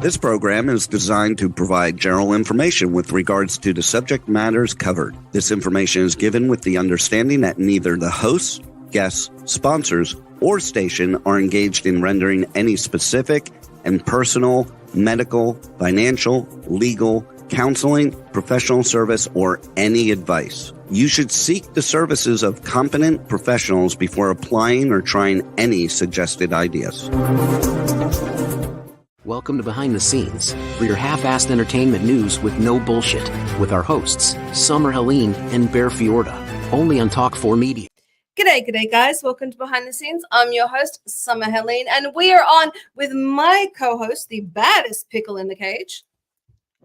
This program is designed to provide general information with regards to the subject matters covered. This information is given with the understanding that neither the hosts, guests, sponsors, or station are engaged in rendering any specific and personal, medical, financial, legal, counseling, professional service, or any advice. You should seek the services of competent professionals before applying or trying any suggested ideas. Welcome to Behind the Scenes, for your half-assed entertainment news with no bullshit, with our hosts, Summer Helene and Bear Fiorda, only on Talk 4 Media. G'day guys, welcome to Behind the Scenes. I'm your host, Summer Helene, and we are on with my co-host, the baddest pickle in the cage.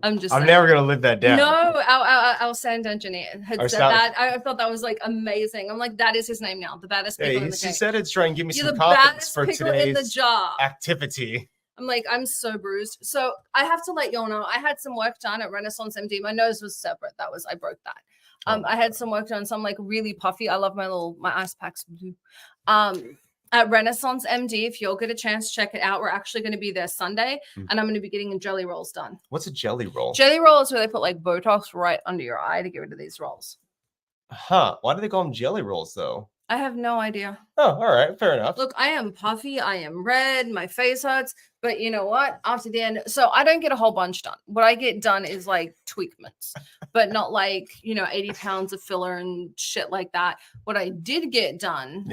I'm never gonna live that down. No, our sound engineer had said that. I thought that was like amazing. I'm like, that is his name now, the baddest pickle in the cage. He said it's trying to give me You're some the confidence baddest for pickle in the today's jar. activity. I'm like, I'm so bruised. So I have to let y'all know, I had some work done at Renaissance MD. My nose was separate. I broke that. I had some work done, so I'm like really puffy. I love my ice packs. At Renaissance MD, if you'll get a chance, check it out. We're actually going to be there Sunday, and I'm going to be getting jelly rolls done. What's a jelly roll? Jelly roll is where they put like Botox right under your eye to get rid of these rolls. Huh? Why do they call them jelly rolls though? I have no idea. Oh, all right, fair enough. Look, I am puffy. I am red. My face hurts. But you know what? After the end, so I don't get a whole bunch done. What I get done is like tweakments, but not like, 80 pounds of filler and shit like that. What I did get done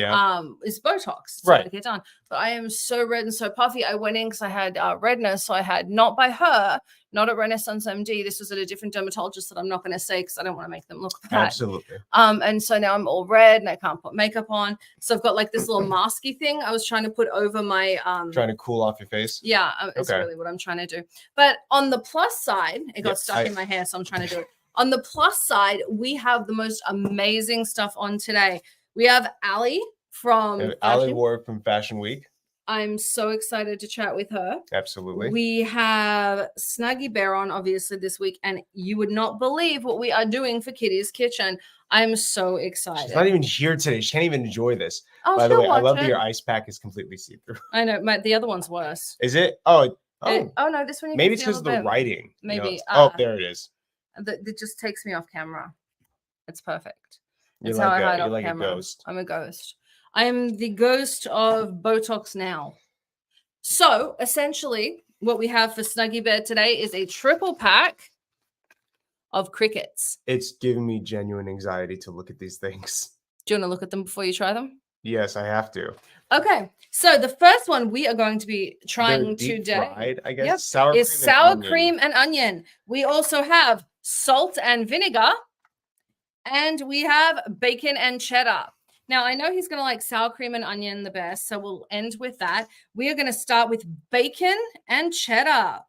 is Botox. That's right. What I get done. But I am so red and so puffy. I went in because I had redness. So I had, not by her, not at Renaissance MD. This was at a different dermatologist that I'm not going to say because I don't want to make them look bad. Absolutely. And so now I'm all red and I can't put makeup on. So I've got like this little masky thing I was trying to put over my trying to cool off your face. Yeah, it's really what I'm trying to do. But on the plus side, it got stuck in my hair, so I'm trying to do it. On the plus side, we have the most amazing stuff on today. We have Allie from Allie Ward from Fashion Week. I'm so excited to chat with her. Absolutely. We have Snuggy Bear on, obviously, this week, and you would not believe what we are doing for Kitty's Kitchen. I'm so excited. She's not even here today. She can't even enjoy this. By the way, I love that your ice pack is completely see-through. I know. The other one's worse. Is it? Oh, no, this one. Maybe it's because of the writing. Maybe. There it is. It just takes me off camera. It's perfect. You're like a ghost. I'm a ghost. I am the ghost of Botox now. So essentially, what we have for Snuggy Bear today is a triple pack of crickets. It's giving me genuine anxiety to look at these things. Do you want to look at them before you try them? Yes, I have to. Okay, so the first one we are going to be trying today, fried, I guess, is sour cream and onion. We also have salt and vinegar, and we have bacon and cheddar. Now, I know he's going to like sour cream and onion the best, so we'll end with that. We are going to start with bacon and cheddar.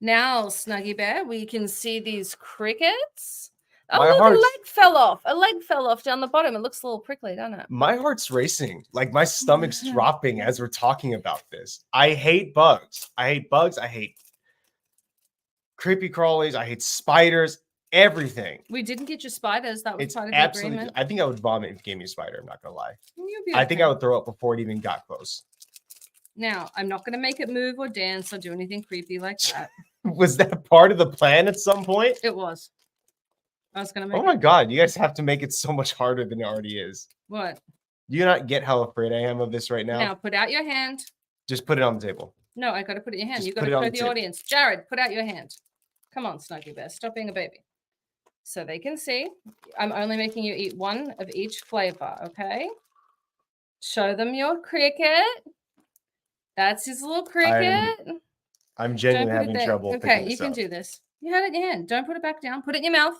Now, Snuggy Bear, we can see these crickets. Oh, look, a leg fell off. A leg fell off down the bottom. It looks a little prickly, doesn't it? My heart's racing. Like my stomach's dropping as we're talking about this. I hate bugs. I hate creepy crawlies. I hate spiders. Everything. We didn't get your spiders. That was part of the agreement. I think I would vomit if you gave me a spider. I'm not going to lie. Okay. I think I would throw up before it even got close. Now, I'm not going to make it move or dance or do anything creepy like that. Was that part of the plan at some point? It was. I was going to make Oh my God. You guys have to make it so much harder than it already is. What? Do you not get how afraid I am of this right now? Now, put out your hand. Just put it on the table. No, I got to put it in your hand. You got to show the audience. Jared, put out your hand. Come on, Snuggy Bear. Stop being a baby. So they can see. I'm only making you eat one of each flavor, okay? Show them your cricket. That's his little cricket. I'm genuinely having trouble. Okay, you can do this. You had it in your hand. Don't put it back down. Put it in your mouth.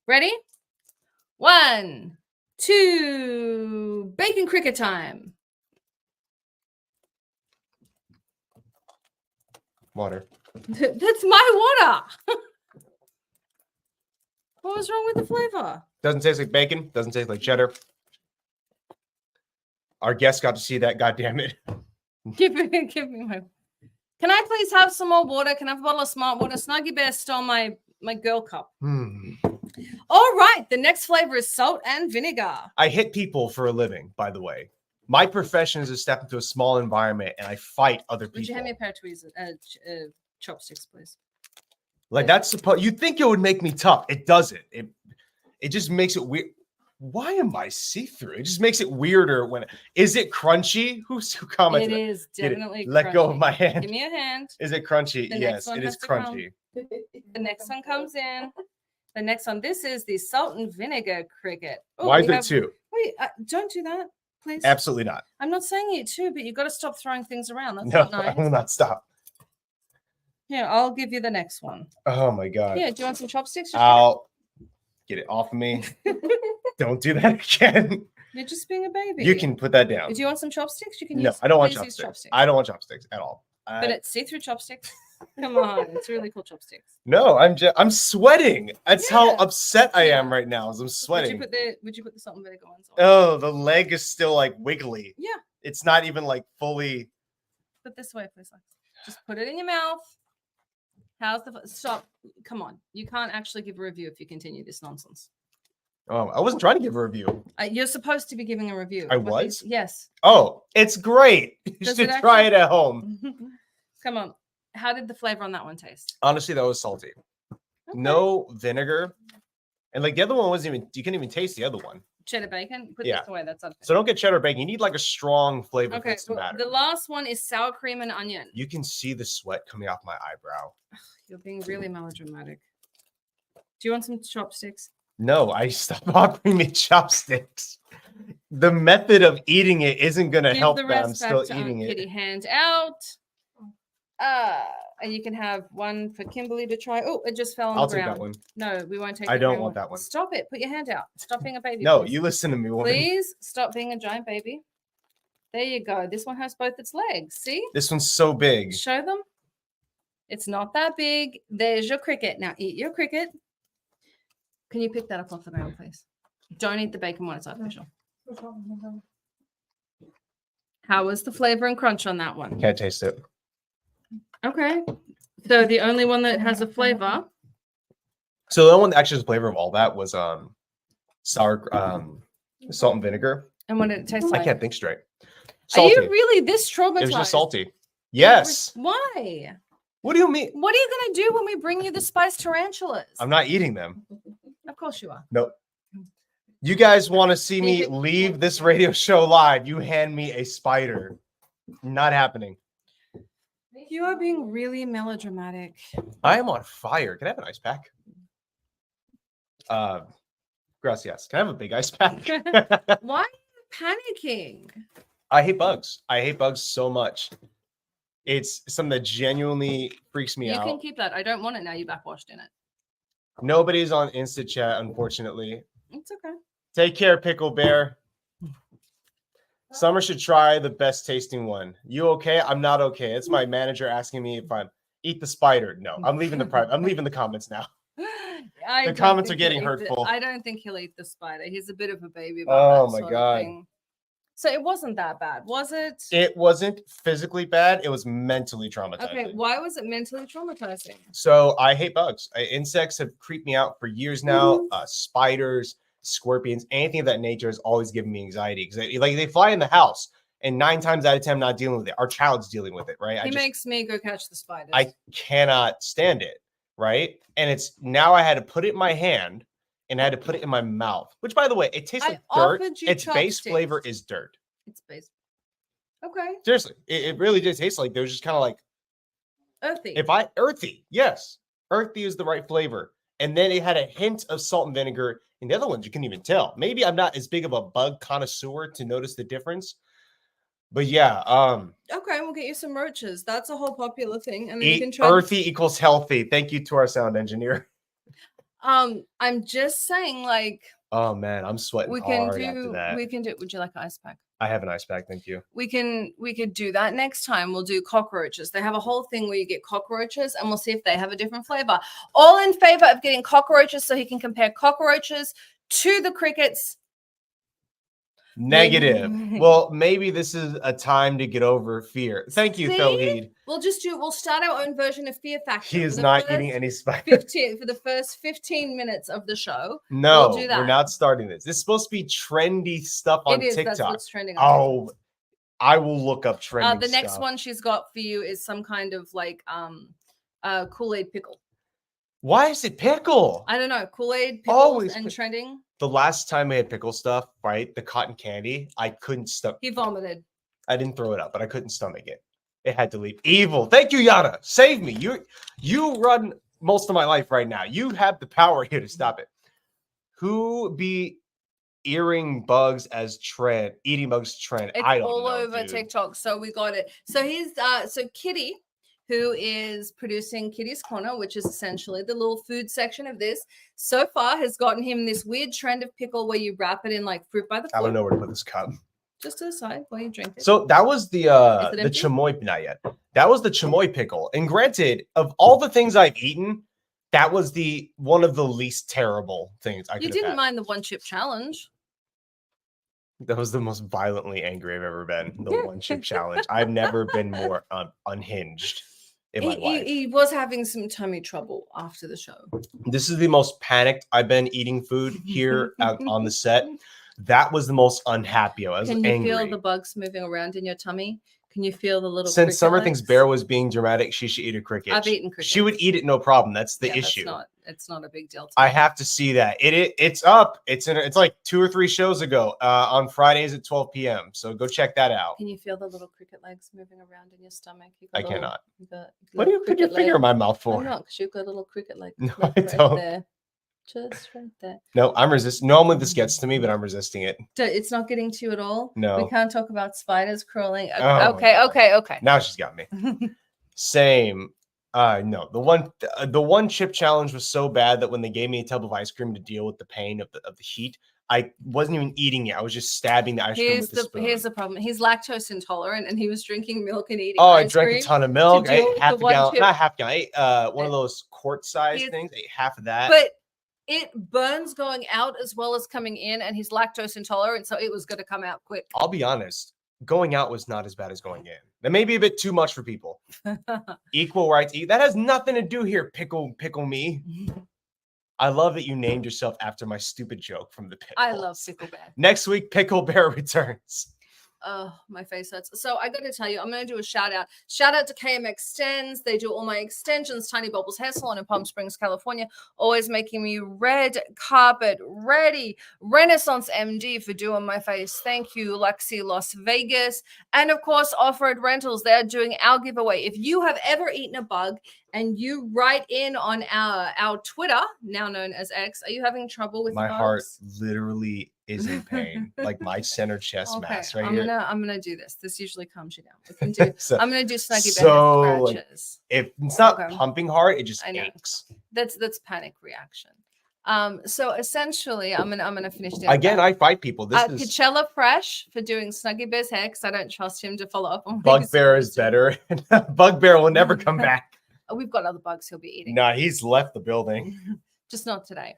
Ready? 1, 2, bacon cricket time. Water. That's my water. What was wrong with the flavor? Doesn't taste like bacon. Doesn't taste like cheddar. Our guests got to see that. God damn it. Give me my. Can I please have some more water? Can I have a bottle of Smart Water? Snuggy Bear stole my girl cup. All right. The next flavor is salt and vinegar. I hit people for a living, by the way. My profession is to step into a small environment and I fight other people. Would you hand me a pair of tweezers, chopsticks, please? Like that's supposed. You think it would make me tough? It doesn't. It just makes it weird. Why am I see-through? It just makes it weirder when. Is it crunchy? Who commented? It is definitely. Let go of my hand. Give me a hand. Is it crunchy? The Yes, next one it is has to come. crunchy. The next one comes in. The next one. This is the salt and vinegar cricket. Oh, Why is there two? Wait, don't do that, please. Absolutely not. I'm not saying it too, but you got to stop throwing things around. That's No, not nice. I will not stop. Here, I'll give you the next one. Oh my god. Yeah, do you want some chopsticks? I'll get it off of me. Don't do that again. You're just being a baby. You can put that down. Do you want some chopsticks? You can. No, use, I don't want please use chopsticks. I don't want chopsticks at all. But it's see-through chopsticks. Come on, it's really cool chopsticks. No, I'm sweating. That's how Yeah. upset I am right now. As I'm sweating. Would you put the salt and vinegar ones on? Oh, the leg is still like wiggly. Yeah. It's not even like fully. Put this way, please. Just put it in your mouth. How's the stop? Come on, you can't actually give a review if you continue this nonsense. Oh, I wasn't trying to give a review. You're supposed to be giving a review. I was? Yes. Oh, it's great. You Does should it try it actually- at home. Come on. How did the flavor on that one taste? Honestly, that was salty. Okay. No vinegar. And like the other one wasn't even, you couldn't even taste the other one. Cheddar bacon. Put Yeah. this away. That's unfair. So don't get cheddar bacon. You need like a strong flavor for Okay. this to Well, matter. the last one is sour cream and onion. You can see the sweat coming off my eyebrow. You're being really melodramatic. Do you want some chopsticks? No, I stopped offering me chopsticks. The method of eating it isn't going to Give help the that rest I'm back still to Aunt eating Kitty. it. Hand out. And you can have one for Kimberly to try. Oh, it just fell on I'll the take ground. that one. No, we won't take I the don't green want that one. Stop it. Put your hand out. Stop being a baby. No, please. you listen to me, woman. Please stop being a giant baby. There you go. This one has both its legs. See? This one's so big. Show them. It's not that big. There's your cricket. Now eat your cricket. Can you pick that up off the ground, please? Don't eat the bacon when it's artificial. How was the flavor and crunch on that one? Can't taste it. Okay. So the only one that has a flavor. So the one that actually has flavor of all that was sour salt and vinegar. And what did it taste like? I can't think straight. Are Salty. you really this traumatized? It was just salty. Yes. Why? What do you mean? What are you going to do when we bring you the spiced tarantulas? I'm not eating them. Of course you are. Nope. You guys want to see me David- leave this radio show live? You hand me a spider. Not happening. You are being really melodramatic. I am on fire. Can I have an ice pack? Gracias. Can I have a big ice pack? Why are you panicking? I hate bugs. I hate bugs so much. It's something that genuinely freaks me You out. can keep that. I don't want it now. You backwashed in it. Nobody's on Insta chat, unfortunately. It's okay. Take care, Pickle Bear. Summer should try the best tasting one. You okay? I'm not okay. It's my manager asking me if I'm eat the spider. No, I'm leaving the private. I'm leaving the comments now. The comments are getting hurtful. I don't think he'll eat the spider. He's a bit of a baby. Oh About that my sort of God. thing. So it wasn't that bad, was it? It wasn't physically bad. It was mentally traumatizing. Okay, why was it mentally traumatizing? So I hate bugs. Insects have creeped me out for years now. Spiders, scorpions, anything of that nature has always given me anxiety because they fly in the house, and 9 times out of 10, I'm not dealing with it. Our child's dealing with it, right? He makes me go catch the spiders. I cannot stand it, right? And it's now I had to put it in my hand and I had to put it in my mouth, which, by the way, it tastes I like dirt. offered you Its base chopsticks. flavor is dirt. It's based. Okay. Seriously, it really did taste like there was just kind of like Earthy. earthy, yes, earthy is the right flavor. And then it had a hint of salt and vinegar. And the other ones you couldn't even tell. Maybe I'm not as big of a bug connoisseur to notice the difference. But yeah, Okay, we'll get you some roaches. That's a whole popular thing. And then you can eat try. earthy equals healthy. Thank you to our sound engineer. I'm just saying, like, Oh man, I'm sweating we can hard after that. do. Would you like an ice pack? I have an ice pack, thank you. We could do that next time. We'll do cockroaches. They have a whole thing where you get cockroaches, and we'll see if they have a different flavor. All in favor of getting cockroaches, so he can compare cockroaches to the crickets. Negative. Well, maybe this is a time to get over fear. Thank you, See? Tawheed. We'll start our own version of Fear Factor. He is not eating any spider. For the first 15 minutes of the show. No, we'll do that. We're not starting this. This is supposed to be trendy stuff on TikTok. That's what's trending on TikTok. I will look up trending The next stuff. one she's got for you is some kind of like Kool-Aid pickle. Why is it pickle? I don't know. Kool-Aid pickles and trending. The last time I had pickle stuff, right? The cotton candy, I couldn't stomach. He vomited. I didn't throw it up, but I couldn't stomach it. It had to leave. Evil. Thank you, Yada. Save me. You run most of my life right now. You have the power here to stop it. Who be eating bugs as trend? Eating bugs trend. It's I don't all know, over dude. TikTok. So we got it. So he's Kitty, who is producing Kitty's Corner, which is essentially the little food section of this, so far has gotten him this weird trend of pickle where you wrap it in like fruit by the foot. I don't know where to put this cup. Just to the side while you drink it. So that was the chamoy, not yet. That was the chamoy pickle. And granted, of all the things I've eaten, that was one of the least terrible things I could have had. You didn't mind the one chip challenge. That was the most violently angry I've ever been. The one chip challenge. I've never been more unhinged in my life. He was having some tummy trouble after the show. This is the most panicked I've been eating food here on the set. That was the most unhappy. I was angry. Can you feel the bugs moving around in your tummy? Can you feel the little? Since Summer thinks Bear was being dramatic, she should eat a cricket. I've eaten cricket. She would eat it, no problem. That's the issue. It's not a big deal. I have to see that. It's up. It's like 2 or 3 shows ago on Fridays at 12 p.m. So go check that out. Can you feel the little cricket legs moving around in your stomach? I cannot. What do you put your finger in my mouth for? I'm not, because you've got a little cricket leg. No, I don't. There. Just right there. No, I'm resisting. Normally this gets to me, but I'm resisting it. It's not getting to you at all? No. We can't talk about spiders crawling. Oh, Okay. Now she's got me. Same. No, the one chip challenge was so bad that when they gave me a tub of ice cream to deal with the pain of the heat, I wasn't even eating it. I was just stabbing the ice cream with the spoon. Here's the problem. He's lactose intolerant, and he was drinking milk and eating ice cream. I drank a ton of milk. I ate half a gallon. Not half a gallon. I ate one of those quart-sized things. I ate half of that. But it burns going out as well as coming in, and he's lactose intolerant, so it was going to come out quick. I'll be honest. Going out was not as bad as going in. That may be a bit too much for people. Equal rights. That has nothing to do here. Pickle me. I love that you named yourself after my stupid joke from the pickle. I love Pickle Bear. Next week, Pickle Bear returns. Oh, my face hurts. So I got to tell you, I'm going to do a shout out. Shout out to KM Extends. They do all my extensions. Tiny Bubbles Hair Salon in Palm Springs, California. Always making me red carpet ready. Renaissance MD for doing my face. Thank you, Lexi Las Vegas. And of course, Off-Road Rentals. They're doing our giveaway. If you have ever eaten a bug and you write in on our Twitter, now known as X, are you having trouble with my bugs? Heart literally is in pain, like my center chest mass right here. I'm gonna do this. This usually calms you down. We can do. I'm gonna do Snuggy Bear scratches. If it's not pumping hard, it just aches. That's panic reaction. So essentially, I'm gonna finish it again. I fight people. This is Coachella Fresh for doing Snuggy Bear's hair because I don't trust him to follow up on. Bugbear is better. Bugbear will never come back. We've got other bugs he'll be eating. Nah, he's left the building. Just not today.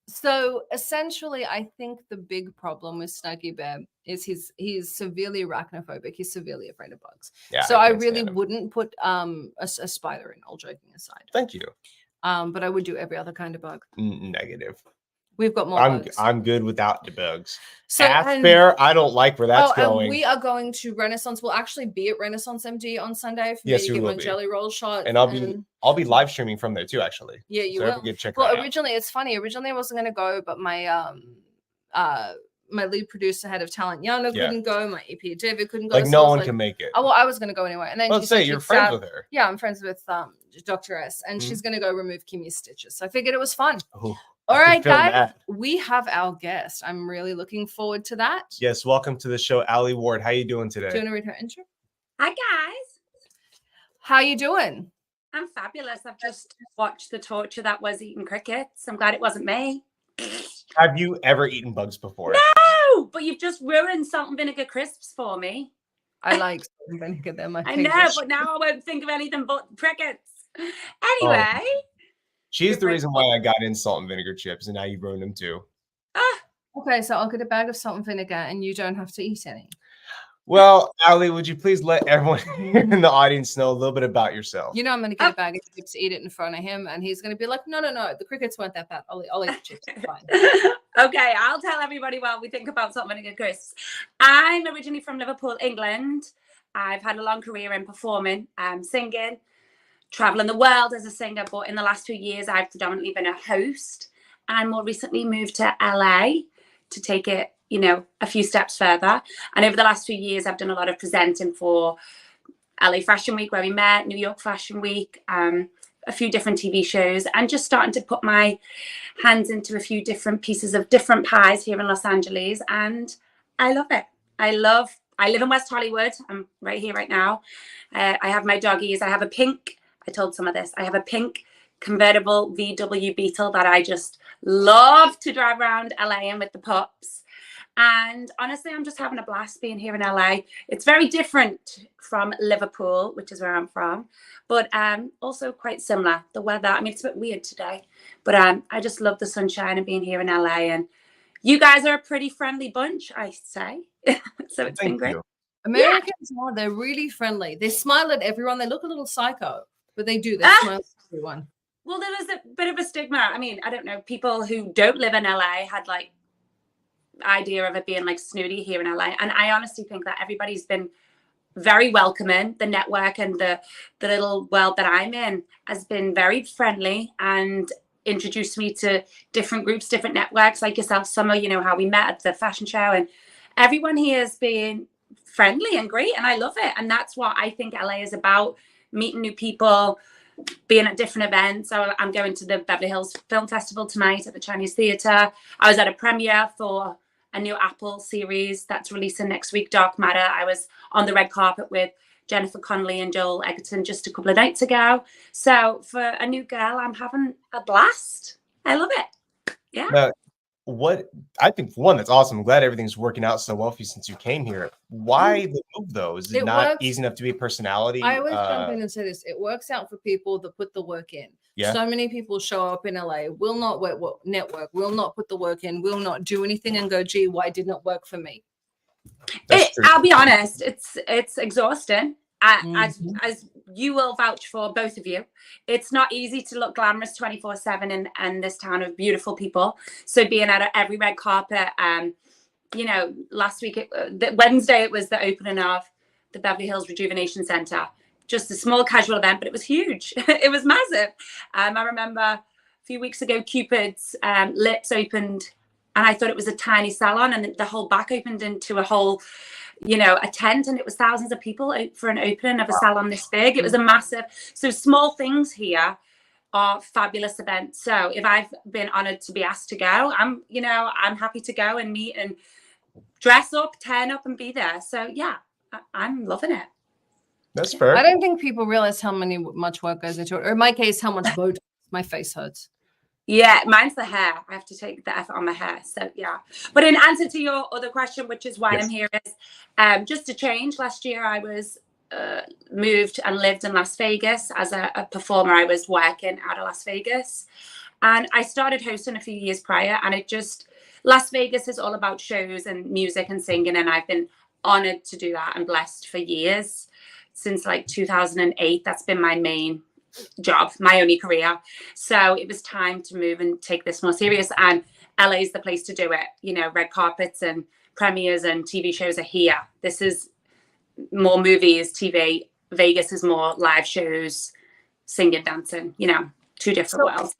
So essentially, I think the big problem with Snuggy Bear is he's severely arachnophobic. He's severely afraid of bugs. Yeah, so I really wouldn't put a spider in, all joking aside. Thank you. But I would do every other kind of bug. Negative. We've got more bugs. I'm good without the bugs. So Bear, I don't like where that's going. And we are going to Renaissance. We'll actually be at Renaissance MD on Sunday for me to get my jelly roll shot. And I'll be live streaming from there too, actually. Yeah, you will. Well, originally it's funny. Originally I wasn't going to go, but my my lead producer, head of talent, Yana, couldn't go. My EP, David, couldn't go. Like no one can make it. Oh, well, I was going to go anyway. And then let's say you're friends with her. Yeah, I'm friends with Dr. S, and she's going to go remove Kimmy's stitches. So I figured it was fun. Ooh. All right, guys, we have our guest. I'm really looking forward to that. Yes, welcome to the show, Allie Ward. How you doing today? Do you want to read her intro? Hi, guys. How you doing? I'm fabulous. I've just watched the torture that was eating crickets. I'm glad it wasn't me. Have you ever eaten bugs before? No, but you've just ruined salt and vinegar crisps for me. I like salt and vinegar. They're my favorite. I know, but now I won't think of anything but crickets. Anyway. She's the reason why I got in salt and vinegar chips, and now you ruined them too. Okay, so I'll get a bag of salt and vinegar and you don't have to eat any. Well, Ali, would you please let everyone in the audience know a little bit about yourself? You know I'm going to get a bag of chips, eat it in front of him, and he's going to be like, no, the crickets weren't that bad. I'll eat the chips. It's fine. Okay, I'll tell everybody what we think about salt and vinegar crisps. I'm originally from Liverpool, England. I've had a long career in performing, singing, traveling the world as a singer, but in the last 2 years, I've predominantly been a host. And more recently moved to LA to take it, a few steps further. And over the last few years, I've done a lot of presenting for LA Fashion Week, where we met, New York Fashion Week, a few different TV shows, and just starting to put my hands into a few different pieces of different pies here in Los Angeles. And I love it. I live in West Hollywood. I'm right here right now. I have my doggies. I have a pink, I told some of this, I have a pink convertible VW Beetle that I just love to drive around LA in with the pups. And honestly, I'm just having a blast being here in LA. It's very different from Liverpool, which is where I'm from, but also quite similar. The weather, I mean, it's a bit weird today, but I just love the sunshine and being here in LA. And you guys are a pretty friendly bunch, I say. So it's been great. Americans are, they're really friendly. They smile at everyone. They look a little psycho, but they do. They smile at everyone. Well, there was a bit of a stigma. I mean, I don't know, people who don't live in LA had like idea of it being like snooty here in LA. And I honestly think that everybody's been very welcoming. The network and the little world that I'm in has been very friendly and introduced me to different groups, different networks like yourself, Summer, how we met at the fashion show, and everyone here has been friendly and great. And I love it. And that's what I think LA is about, meeting new people, being at different events. So I'm going to the Beverly Hills Film Festival tonight at the Chinese Theatre. I was at a premiere for a new Apple series that's releasing next week, Dark Matter. I was on the red carpet with Jennifer Connelly and Joel Edgerton just a couple of nights ago. So for a new girl, I'm having a blast. I love it. Yeah. Now, what I think, for one, that's awesome. I'm glad everything's working out so well for you since you came here. Why the move, though? Is it not easy enough to be a personality? I always jump in and say this. It works out for people that put the work in. Yeah. So many people show up in LA, will not network, will not put the work in, will not do anything and go, gee, why didn't it work for me? I'll be honest, it's exhausting. As you will vouch for, both of you, it's not easy to look glamorous 24/7 in this town of beautiful people. So being at every red carpet, last week, Wednesday, it was the opening of the Beverly Hills Rejuvenation Center. Just a small casual event, but it was huge. It was massive. I remember a few weeks ago, Cupid's Lips opened, and I thought it was a tiny salon, and the whole back opened into a whole, a tent, and it was thousands of people for an opening of a salon this big. It was a massive. So small things here are fabulous events. So if I've been honored to be asked to go, I'm happy to go and meet and dress up, turn up, and be there. So yeah, I'm loving it. That's fair. I don't think people realize how much work goes into it. Or in my case, how much Botox. My face hurts. Yeah, mine's the hair. I have to take the effort on my hair. So yeah. But in answer to your other question, which is why I'm here, is just to change. Last year I was moved and lived in Las Vegas as a performer. I was working out of Las Vegas, and I started hosting a few years prior. And Las Vegas is all about shows and music and singing, and I've been honored to do that and blessed for years. Since like 2008, that's been my main job, my only career. So it was time to move and take this more serious, and LA is the place to do it. Red carpets and premieres and TV shows are here. This is more movies, TV. Vegas is more live shows, singing, dancing, two different worlds.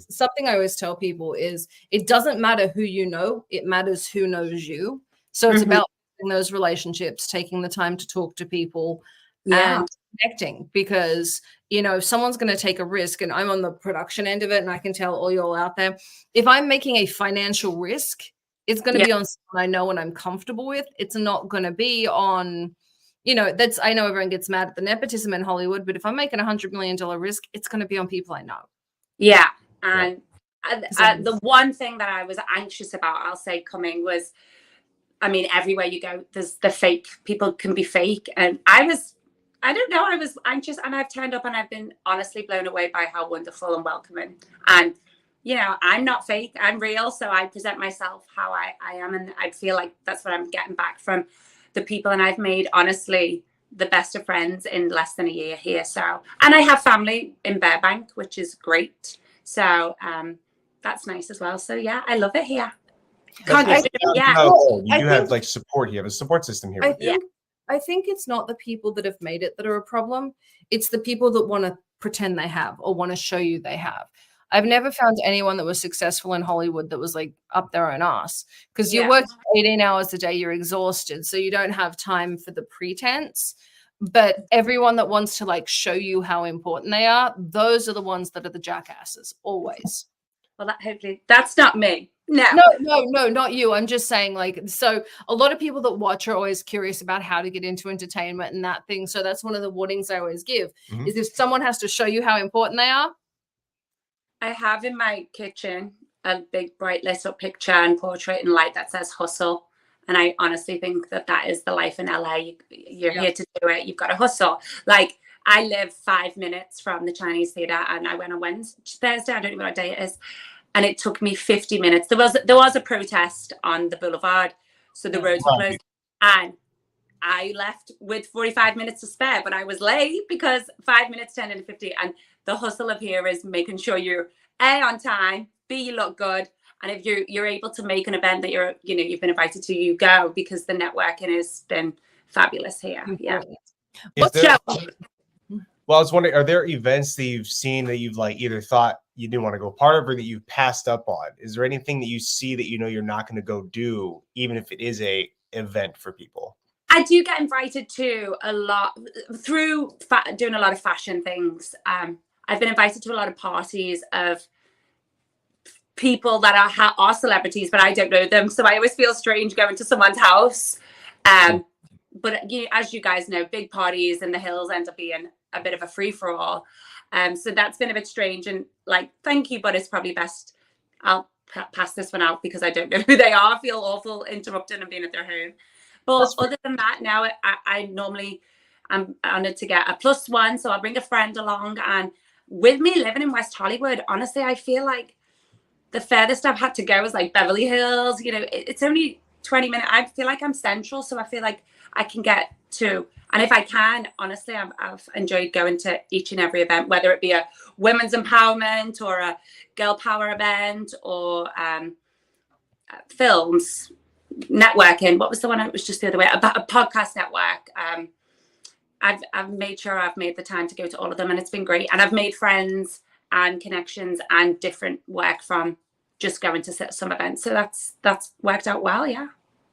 Something I always tell people is it doesn't matter who you know, it matters who knows you. So it's about those relationships, taking the time to talk to people and connecting, because if someone's going to take a risk, and I'm on the production end of it, and I can tell all y'all out there, if I'm making a financial risk, it's going to be on someone I know and I'm comfortable with. It's not going to be on, I know everyone gets mad at the nepotism in Hollywood, but if I'm making $100 million risk, it's going to be on people I know. Yeah. And the one thing that I was anxious about, I'll say, coming was, everywhere you go, there's the fake. People can be fake. And I was anxious, and I've turned up and I've been honestly blown away by how wonderful and welcoming and you know, I'm not fake, I'm real. So I present myself how I am. And I feel like that's what I'm getting back from the people. And I've made, honestly, the best of friends in less than a year here. So, and I have family in Burbank, which is great. So that's nice as well. So yeah, I love it here. You do have like support here, a support system here. I think it's not the people that have made it that are a problem. It's the people that want to pretend they have or want to show you they have. I've never found anyone that was successful in Hollywood that was like up their own ass, because you're working 18 hours a day, you're exhausted, so you don't have time for the pretense. But everyone that wants to like show you how important they are, those are the ones that are the jackasses, always. Well, hopefully that's not me. No, not you. I'm just saying, like, so a lot of people that watch are always curious about how to get into entertainment and that thing. So that's one of the warnings I always give is if someone has to show you how important they are. I have in my kitchen a big bright lit up picture and portrait and light that says hustle. And I honestly think that is the life in LA. You're here to do it. You've got to hustle. Like, I live 5 minutes from the Chinese theater, and I went on Thursday, I don't know what day it is. And it took me 50 minutes. There was a protest on the boulevard, so the roads were closed. And I left with 45 minutes to spare, but I was late because 5 minutes turned into 50. And the hustle of here is making sure you're A, on time, B, you look good. And if you're able to make an event that you've been invited to, you go, because the networking has been fabulous here. Yeah. Well, I was wondering, are there events that you've seen that you've like either thought you didn't want to go part of or that you've passed up on? Is there anything that you see that you know you're not going to go do, even if it is a event for people? I do get invited to a lot through doing a lot of fashion things. I've been invited to a lot of parties of people that are celebrities, but I don't know them. So I always feel strange going to someone's house. But as you guys know, big parties in the hills end up being a bit of a free-for-all. So that's been a bit strange, and like, thank you, but it's probably best I'll pass this one out because I don't know who they are. I feel awful interrupting and being at their home. But other than that, now I normally am honored to get a +1, so I'll bring a friend along. And with me living in West Hollywood, honestly, I feel like the furthest I've had to go is like Beverly Hills. You know, it's only 20 minutes. I feel like I'm central, so I feel like I can get to. And if I can, honestly, I've enjoyed going to each and every event, whether it be a women's empowerment or a girl power event or films, networking. What was the one? It was just the other way. A podcast network. I've made sure I've made the time to go to all of them, and it's been great. And I've made friends and connections and different work from just going to some events. So that's worked out well. Yeah.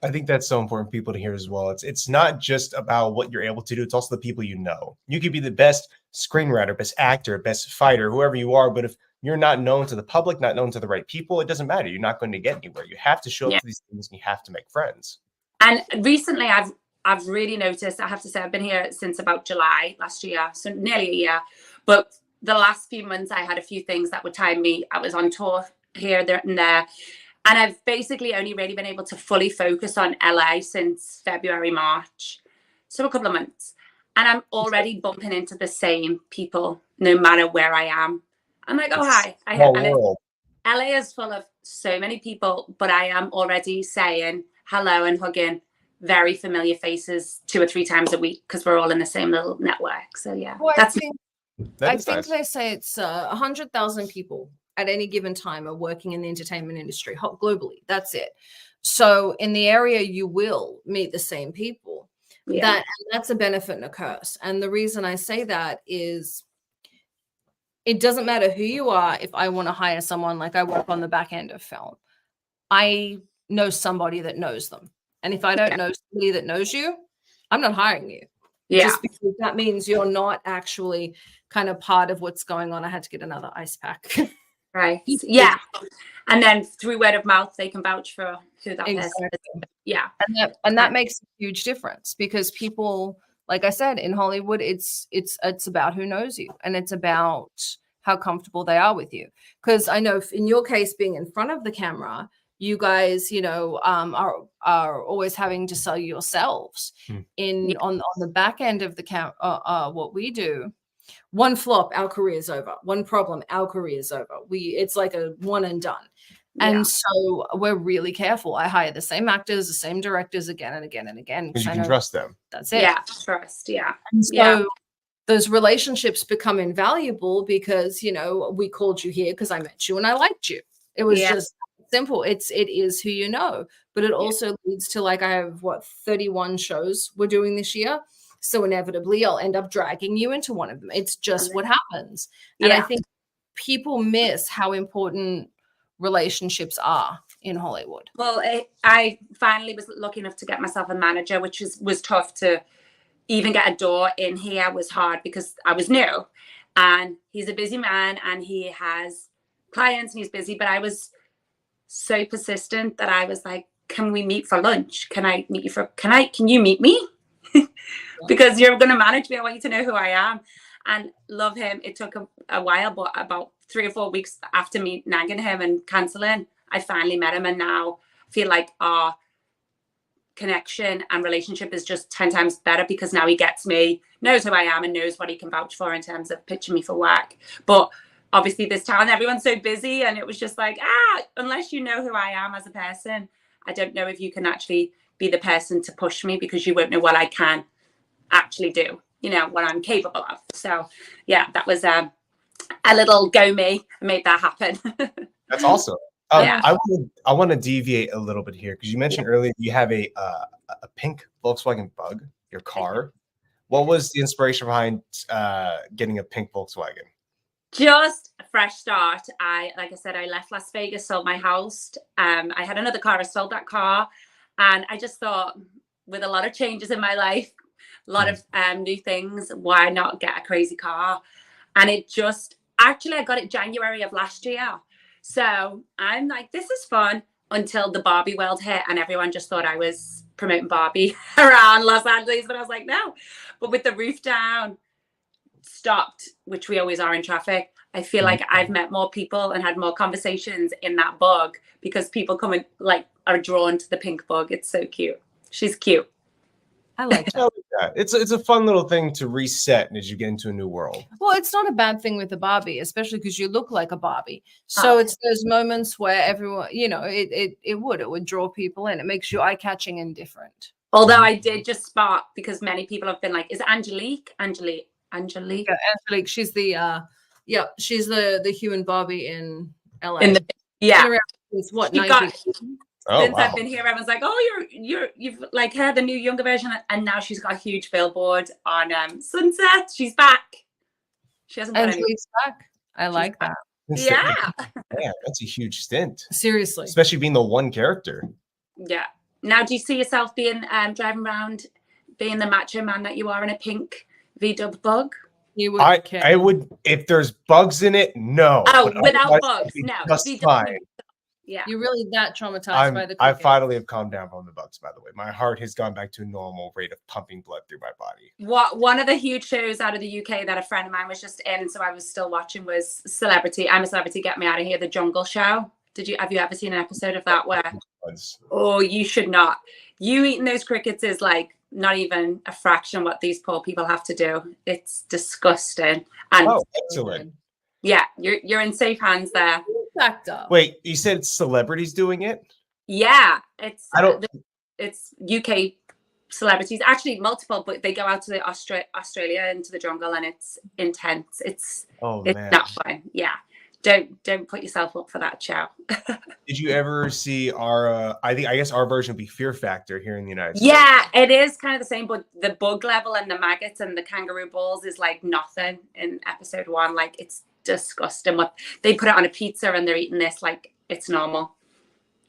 I think that's so important for people to hear as well. It's not just about what you're able to do. It's also the people you know. You could be the best screenwriter, best actor, best fighter, whoever you are. But if you're not known to the public, not known to the right people, it doesn't matter. You're not going to get anywhere. You have to show up to these things and you have to make friends. And recently I've really noticed, I have to say, I've been here since about July last year, so nearly a year. But the last few months I had a few things that would time me. I was on tour here, there, and there. And I've basically only really been able to fully focus on LA since February, March. So a couple of months. And I'm already bumping into the same people, no matter where I am. I'm like, oh, hi. LA is full of so many people, but I am already saying hello and hugging very familiar faces 2 or 3 times a week because we're all in the same little network. So, yeah. Well, I think nice. They say it's 100,000 people at any given time are working in the entertainment industry globally. That's it. So in the area, you will meet the same people. That's a benefit and a curse. And the reason I say that is it doesn't matter who you are. If I want to hire someone, like I work on the back end of film, I know somebody that knows them. And if I don't know somebody that knows you, I'm not hiring you. Yeah. Just because that means you're not actually kind of part of what's going on. I had to get another ice pack. Right. Yeah. And then through word of mouth, they can vouch for who that person is. Yeah. And that makes a huge difference because people, like I said, in Hollywood, it's about who knows you and it's about how comfortable they are with you. Because I know in your case, being in front of the camera, you guys, are always having to sell yourselves. On the back end of the what we do. One flop, our career's over. One problem, our career's over. It's like a one and done. And so we're really careful. I hire the same actors, the same directors again and again and again. Because you can trust them. That's it. Yeah, trust. Yeah. And so those relationships become invaluable because, you know, we called you here because I met you and I liked you. It was just simple. It is who you know. But it also leads to, like, I have 31 shows we're doing this year. So inevitably I'll end up dragging you into one of them. It's just what happens. And I think people miss how important relationships are in Hollywood. Well, I finally was lucky enough to get myself a manager, which was tough. To even get a door in here was hard because I was new, and he's a busy man and he has clients and he's busy. But I was so persistent that I was like, can we meet for lunch? Can you meet me? Because you're going to manage me. I want you to know who I am, and love him. It took a while, but about 3 or 4 weeks after me nagging him and canceling, I finally met him, and now I feel like our connection and relationship is just 10 times better because now he gets me, knows who I am, and knows what he can vouch for in terms of pitching me for work. But obviously this town, everyone's so busy, and it was just like, unless you know who I am as a person, I don't know if you can actually be the person to push me, because you won't know what I can actually do, you know, what I'm capable of. So yeah, that was a little go me. I made that happen. That's awesome. I want to deviate a little bit here, because you mentioned earlier you have a pink Volkswagen Bug, your car. What was the inspiration behind getting a pink Volkswagen? Just a fresh start. Like I said, I left Las Vegas, sold my house. I had another car. I sold that car, and I just thought, with a lot of changes in my life, a lot of new things, why not get a crazy car? And it just, actually, I got it January of last year. So I'm like, this is fun, until the Barbie world hit, and everyone just thought I was promoting Barbie around Los Angeles. But I was like, no. But with the roof down, stopped, which we always are in traffic, I feel like I've met more people and had more conversations in that Bug, because people come and like are drawn to the pink Bug. It's so cute. She's cute. I like that. It's a fun little thing to reset as you get into a new world. Well, it's not a bad thing with a Barbie, especially because you look like a Barbie. So it's those moments where everyone, you know, it would draw people in. It makes you eye-catching and different. Although I did just spark, because many people have been like, is it Angelique? Angelique. Yeah, Angelique. She's the she's the human Barbie in LA. Since what, 19? Since I've been here, everyone's like, oh, you've like her, the new younger version, and now she's got a huge billboard on Sunset. She's back. She hasn't got any. Back. I like that. Yeah. Yeah, that's a huge stint. Seriously. Especially being the one character. Yeah. Now, do you see yourself being driving around, being the macho man that you are in a pink VW Bug? You would. I would, if there's bugs in it, no. Oh, without bugs, no. Just fine. Yeah. You're really that traumatized by the I finally have calmed down from the bugs, by the way. My heart has gone back to a normal rate of pumping blood through my body. One of the huge shows out of the UK that a friend of mine was just in, so I was still watching, was Celebrity. I'm a Celebrity, Get Me Out of Here, The Jungle Show. Have you ever seen an episode of that where? Oh, you should not. You eating those crickets is like not even a fraction what these poor people have to do. It's disgusting. And excellent. Yeah, you're in safe hands there. Wait, you said it's celebrities doing it? Yeah, it's UK celebrities, actually multiple, but they go out to the Australia into the jungle, and it's intense. It's not fun. Yeah, don't put yourself up for that show. Did you ever see our? I guess our version would be Fear Factor here in the United States. Yeah, it is kind of the same, but the bug level and the maggots and the kangaroo balls is like nothing in episode 1. Like, it's disgusting. What they put it on a pizza and they're eating this like it's normal.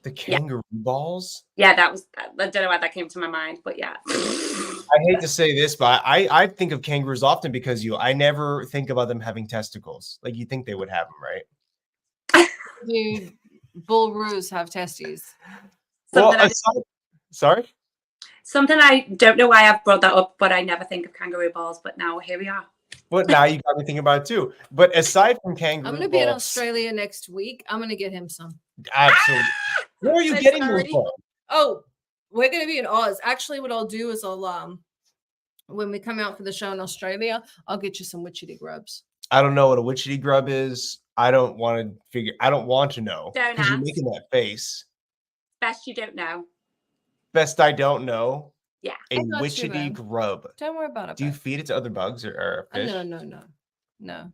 The kangaroo balls? Yeah, that was, I don't know why that came to my mind, but yeah. I hate to say this, but I think of kangaroos often because I never think about them having testicles. Like, you think they would have them, right? Dude, bullroos have testes. Sorry? Something I don't know why I've brought that up, but I never think of kangaroo balls, but now here we are. Well, now you got me thinking about it too. But aside from kangaroo I'm going to be in Australia next week. I'm going to get him some. Absolutely. Where are you getting them from? Oh, we're going to be in Oz. Actually, what I'll do is I'll when we come out for the show in Australia, I'll get you some witchetty grubs. I don't know what a witchetty grub is. I don't want to know. Don't Because you're ask. making that face. Best you don't know. Best I don't know. Yeah. A Not too witchetty bad. grub. Don't worry about it. Do you babe. feed it to other bugs or fish? No.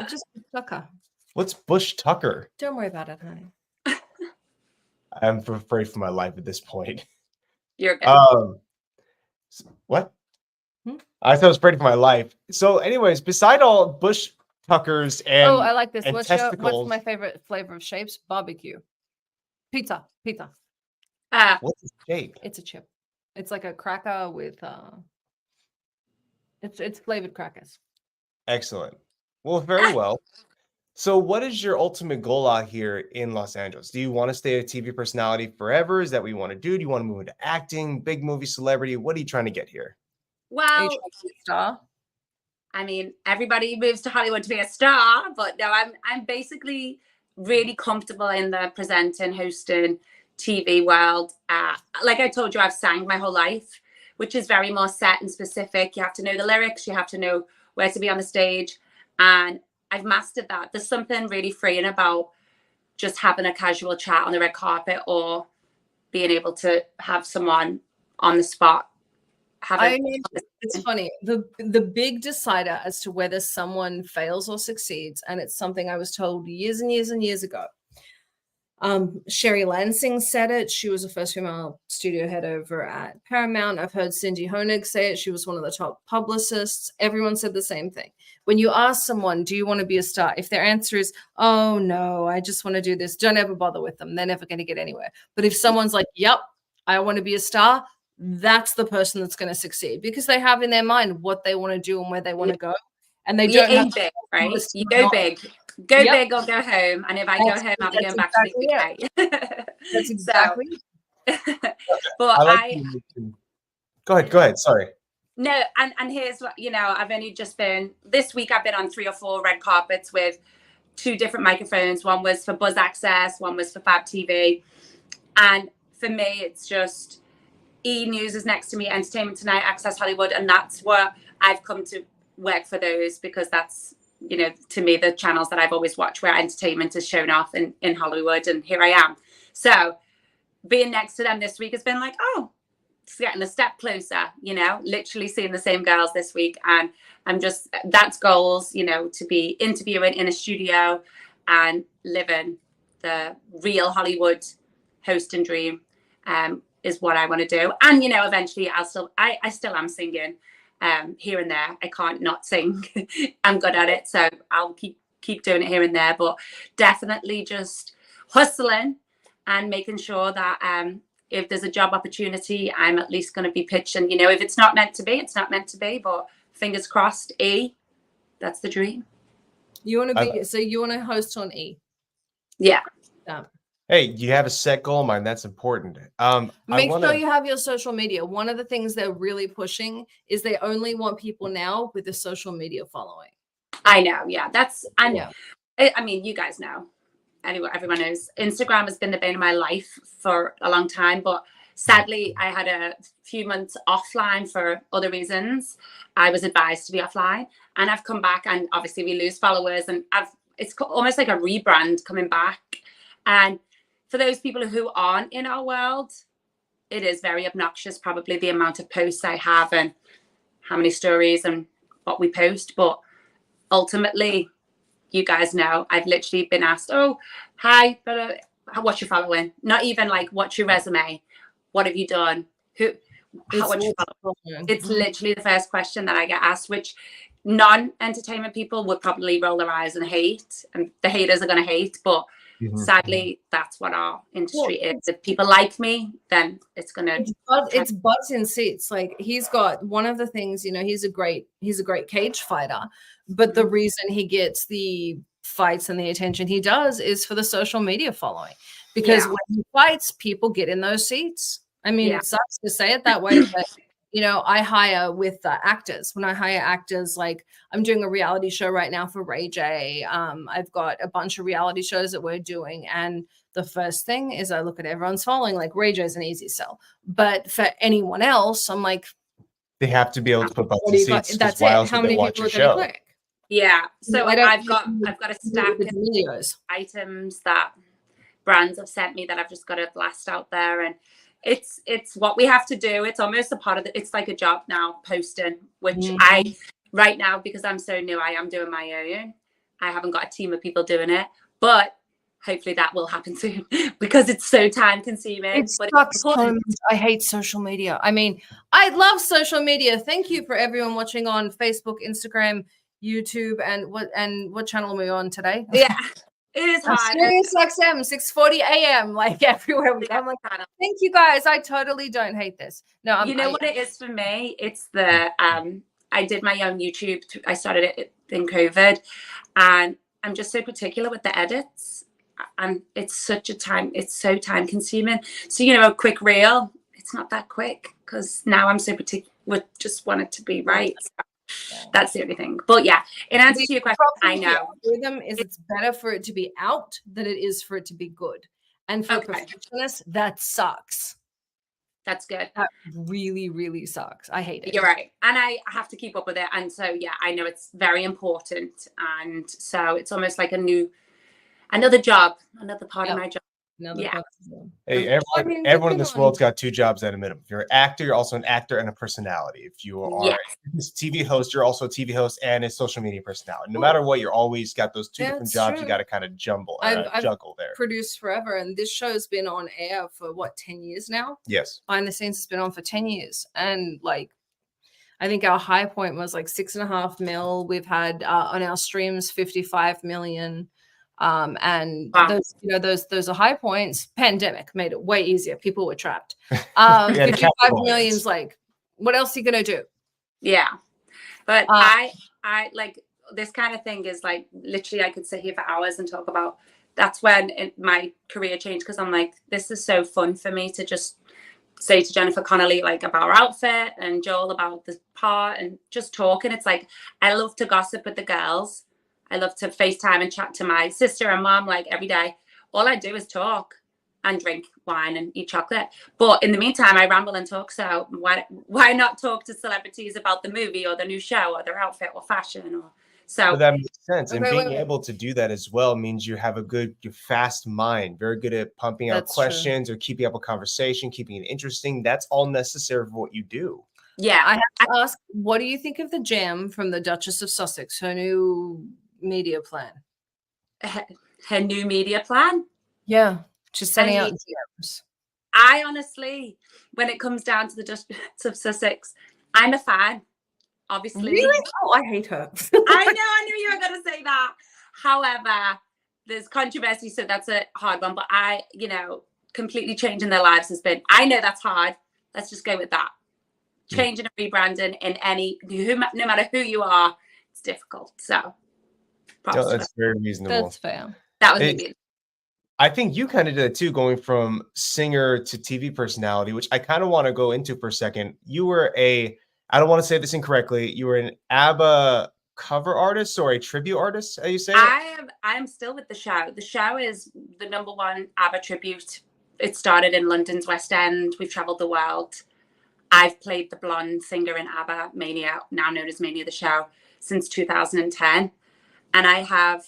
Just sucker. What's bush tucker? Don't worry about it, honey. I'm afraid for my life at this point. You're good. What? Hmm? I thought I was afraid for my life. So, anyways, beside all bush tuckers and Oh, I like this. and What's testicles, my favorite flavor of shapes? Barbecue. Pizza. what's the shape? It's a chip. It's like a cracker with it's flavored crackers. Excellent. Well, very well. So, what is your ultimate goal out here in Los Angeles? Do you want to stay a TV personality forever? Is that what you want to do? Do you want to move into acting, big movie celebrity? What are you trying to get here? Are you Well, trying to be a star? I mean, everybody moves to Hollywood to be a star, but no, I'm basically really comfortable in the presenting, hosting, TV world. Like I told you, I've sang my whole life, which is very more set and specific. You have to know the lyrics, you have to know where to be on the stage, and I've mastered that. There's something really freeing about just having a casual chat on the red carpet or being able to have someone on the spot. I mean, it's funny. The big decider as to whether someone fails or succeeds, and it's something I was told years and years and years ago. Sherry Lansing said it. She was the first female studio head over at Paramount. I've heard Cindy Honig say it. She was one of the top publicists. Everyone said the same thing. When you ask someone, do you want to be a star? If their answer is, oh, no, I just want to do this, don't ever bother with them. They're never going to get anywhere. But if someone's like, yep, I want to be a star, that's the person that's going to succeed because they have in their mind what they want to do and where they want to go. And they don't aim big, right? You go big. Go big or go home. And if I go home, I'll be going back to the UK. That's exactly. But Go ahead. Sorry. No, and here's what, I've only just this week I've been on 3 or 4 red carpets with 2 different microphones. One was for Buzz Access, one was for Fab TV. And for me, it's just E! News is next to me, Entertainment Tonight, Access Hollywood. And that's what I've come to work for those because that's, to me, the channels that I've always watched where entertainment is shown off in Hollywood. And here I am. So being next to them this week has been like, oh, it's getting a step closer, literally seeing the same girls this week. And that's goals, to be interviewing in a studio and living the real Hollywood hosting dream is what I want to do. And, eventually I still am singing here and there. I can't not sing. I'm good at it. So I'll keep doing it here and there, but definitely just hustling and making sure that if there's a job opportunity, I'm at least going to be pitched. And, if it's not meant to be, it's not meant to be, but fingers crossed, E, that's the dream. You want to host on E? Yeah. Hey, you have a set goal in mind. That's important. Make sure you have your social media. One of the things they're really pushing is they only want people now with a social media following. I know. Yeah. I mean, you guys know. Everyone knows. Instagram has been the bane of my life for a long time, but sadly, I had a few months offline for other reasons. I was advised to be offline, and I've come back, and obviously we lose followers, and it's almost like a rebrand coming back. And for those people who aren't in our world, it is very obnoxious, probably the amount of posts I have and how many stories and what we post. But ultimately, you guys know, I've literally been asked, oh, hi, what's your following? Not even like, what's your resume? What have you done? What's your following? It's literally the first question that I get asked, which non-entertainment people would probably roll their eyes and hate. And the haters are going to hate. But sadly, that's what our industry is. If people like me, then it's going to... It's butts in seats. Like, he's got one of the things, he's a great cage fighter. But the reason he gets the fights and the attention he does is for the social media following. Because when he fights, people get in those seats. I mean, it sucks to say it that way, but I hire with actors. When I hire actors, like I'm doing a reality show right now for Ray J. I've got a bunch of reality shows that we're doing. And the first thing is I look at everyone's following, like Ray J is an easy sell. But for anyone else, I'm like, They have to be able to put butts What in do you got? seats, 'cause That's why it. else How would they many watch people your are going to show? click? Yeah. So I don't I've got a stack with of the videos. items that brands have sent me that I've just got to blast out there, and it's what we have to do. It's almost a part of it's like a job now, posting, which I right now, because I'm so new, I am doing my own. I haven't got a team of people doing it, but hopefully that will happen soon because it's so time consuming. It sucks so much. I hate social media. I mean, I love social media. Thank you for everyone watching on Facebook, Instagram, YouTube, and what channel are we on today? Yeah, it is hard. Sirius XM, 6:40 a.m. Like everywhere we go. I'm like, thank you guys. I totally don't hate this. No, you know what it is for me? It's the I did my own YouTube. I started it in COVID, and I'm just so particular with the edits, and it's so time consuming. So a quick reel, it's not that quick because now I'm so particular. Just want it to be right. So that's the only thing. But yeah, in answer to your question, I know algorithm is it's better for it to be out than it is for it to be good, and for perfectionists, that sucks. That's good. That really, really sucks. I hate it. You're right. And I have to keep up with it. And so, yeah, I know it's very important. And so it's almost like another job, another part of my job. Hey, everyone in this world's got two jobs at a minimum. If you're an actor, you're also an actor and a personality. If you are a TV host, you're also a TV host and a social media personality. No matter what, you're always got those two different jobs. You got to kind of juggle there. Produced forever, and this show's been on air for 10 years now? Yes. Behind the scenes, it's been on for 10 years, and I think our high point was 6.5 mil. We've had on our streams 55 million. And those are high points. Pandemic made it way easier. People were trapped. 55 million's what else are you gonna do? Yeah, but I like this kind of thing is literally I could sit here for hours and talk about. That's when my career changed because I'm like, this is so fun for me to just say to Jennifer Connolly about our outfit and Joel about the part and just talking. It's I love to gossip with the girls. I love to FaceTime and chat to my sister and mom every day. All I do is talk and drink wine and eat chocolate. But in the meantime, I ramble and talk. So why not talk to celebrities about the movie or the new show or their outfit or fashion? So that makes sense. And being able to do that as well means you have a fast mind, very good at pumping out questions or keeping up a conversation, keeping it interesting. That's all necessary for what you do. Yeah. I have to ask, what do you think of the jam from the Duchess of Sussex, her new media plan? Her new media plan? Yeah. She's sending out DMs. I honestly, when it comes down to the Duchess of Sussex, I'm a fan. Obviously. Really? Oh, I hate her. I knew you were going to say that. However, there's controversy, so that's a hard one. But completely changing their lives has been, I know that's hard. Let's just go with that. Changing and rebranding no matter who you are, it's difficult. So that's very reasonable. That's fair. That was good. I think you kind of did it too, going from singer to TV personality, which I kind of want to go into for a second. You were I don't want to say this incorrectly. You were an ABBA cover artist or a tribute artist, are you saying? I am still with the show. The show is the #1 ABBA tribute. It started in London's West End. We've traveled the world. I've played the blonde singer in ABBA Mania, now known as Mania the Show, since 2010. And I have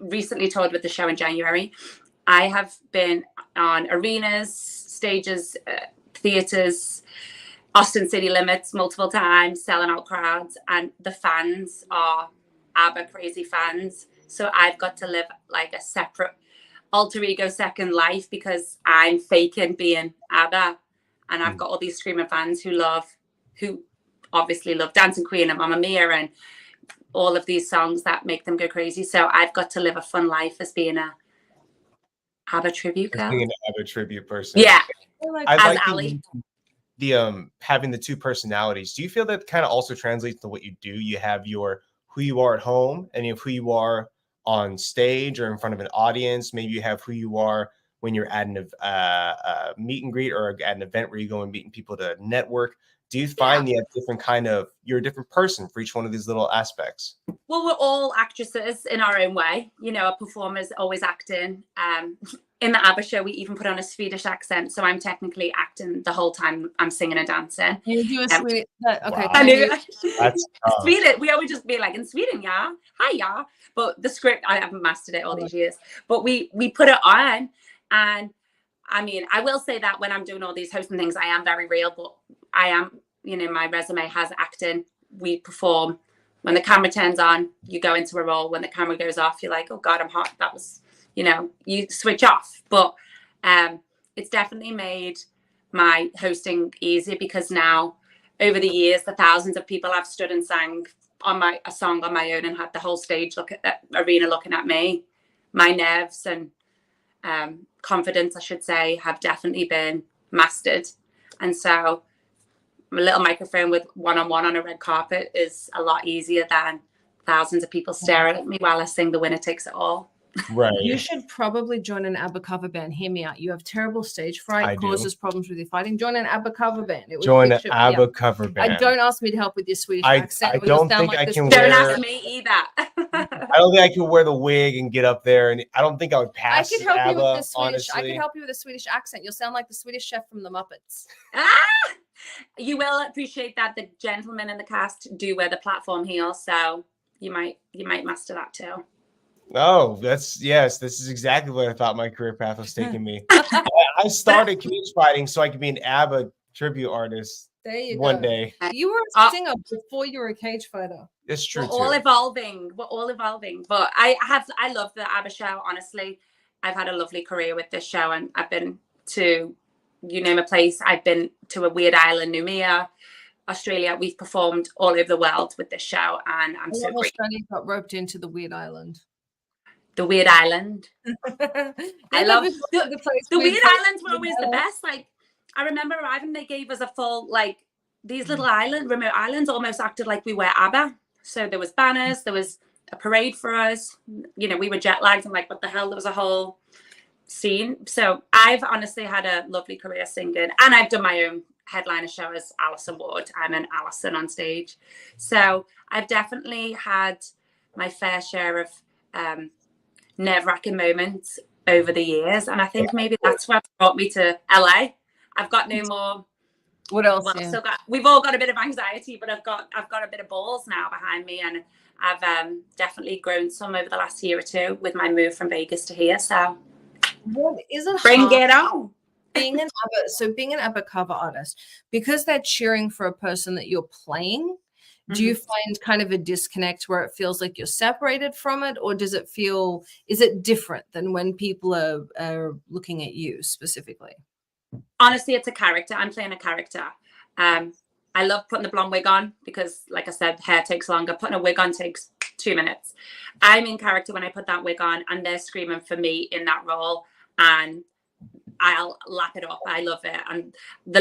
recently toured with the show in January. I have been on arenas, stages, theatres, Austin City Limits multiple times, selling out crowds. And the fans are ABBA crazy fans. So I've got to live a separate alter ego second life because I'm faking being ABBA. And I've got all these screaming fans who obviously love Dancing Queen and Mamma Mia and all of these songs that make them go crazy. So I've got to live a fun life as being a ABBA tribute girl. Being an ABBA tribute person. Yeah. I like Ali. The having the two personalities. Do you feel that kind of also translates to what you do? You have who you are at home and you have who you are on stage or in front of an audience. Maybe you have who you are when you're at a meet and greet or at an event where you go and meeting people to network. Do you find you have you're a different person for each one of these little aspects? Well, we're all actresses in our own way. A performer's always acting. in the ABBA show, we even put on a Swedish accent. So I'm technically acting the whole time I'm singing and dancing. You do a Swedish. Okay. Wow. I knew. That's tough. Sweden. We always just be like, in Sweden, yeah. Hi, yeah. But the script, I haven't mastered it all these years. But we put it on. And I mean, I will say that when I'm doing all these hosting things, I am very real. But I am, you know, my resume has acting. We perform. When the camera turns on, you go into a role. When the camera goes off, you're like, oh God, I'm hot. That was, you know, you switch off. But it's definitely made my hosting easier, because now over the years, the thousands of people I've stood and sang on a song on my own and had the whole stage arena looking at me, my nerves and confidence, I should say, have definitely been mastered. And so a little microphone with one-on-one on a red carpet is a lot easier than thousands of people staring at me while I sing The Winner Takes It All. Right. You should probably join an ABBA cover band. Hear me out. You have terrible stage fright, causes problems with your fighting. Join an ABBA cover band. Join an ABBA cover band. Don't ask me to help with your Swedish accent. I don't think I can Don't ask me either. I don't think I can wear the wig and get up there, and I don't think I would pass. I could help you with the Swedish. Honestly. I could help you with a Swedish accent. You'll sound like the Swedish chef from the Muppets. You will appreciate that the gentlemen in the cast do wear the platform heels, so you might master that too. Oh, this is exactly what I thought my career path was taking me. I started cage fighting so I could be an ABBA tribute artist. There you one go. day. You were a singer before you were a cage fighter. It's true. We're all evolving. But I love the ABBA show. Honestly, I've had a lovely career with this show, and I've been to, you name a place. I've been to a weird island, Noumea, Australia. We've performed all over the world with this show, and I'm so grateful. Australia got roped into the weird island. The weird island. I love the weird islands were always the best. Like, I remember arriving, they gave us a full, like, these little remote islands almost acted like we were ABBA. So there was banners, there was a parade for us. You know, we were jet lagged and like, what the hell? There was a whole scene. So I've honestly had a lovely career singing, and I've done my own headliner show as Alison Ward. I'm an Alison on stage. So I've definitely had my fair share of nerve-wracking moments over the years, and I think maybe that's what brought me to LA. I've got no more. What else? Well, we've all got a bit of anxiety, but I've got a bit of balls now behind me, and I've definitely grown some over the last year or two with my move from Vegas to here. So what isn't bring it on. Being an ABBA cover artist, because they're cheering for a person that you're playing. Do you find kind of a disconnect where it feels like you're separated from it, or is it different than when people are looking at you specifically? Honestly, it's a character. I'm playing a character. I love putting the blonde wig on because, like I said, hair takes longer. Putting a wig on takes 2 minutes. I'm in character when I put that wig on, and they're screaming for me in that role, and I'll lap it up. I love it. And the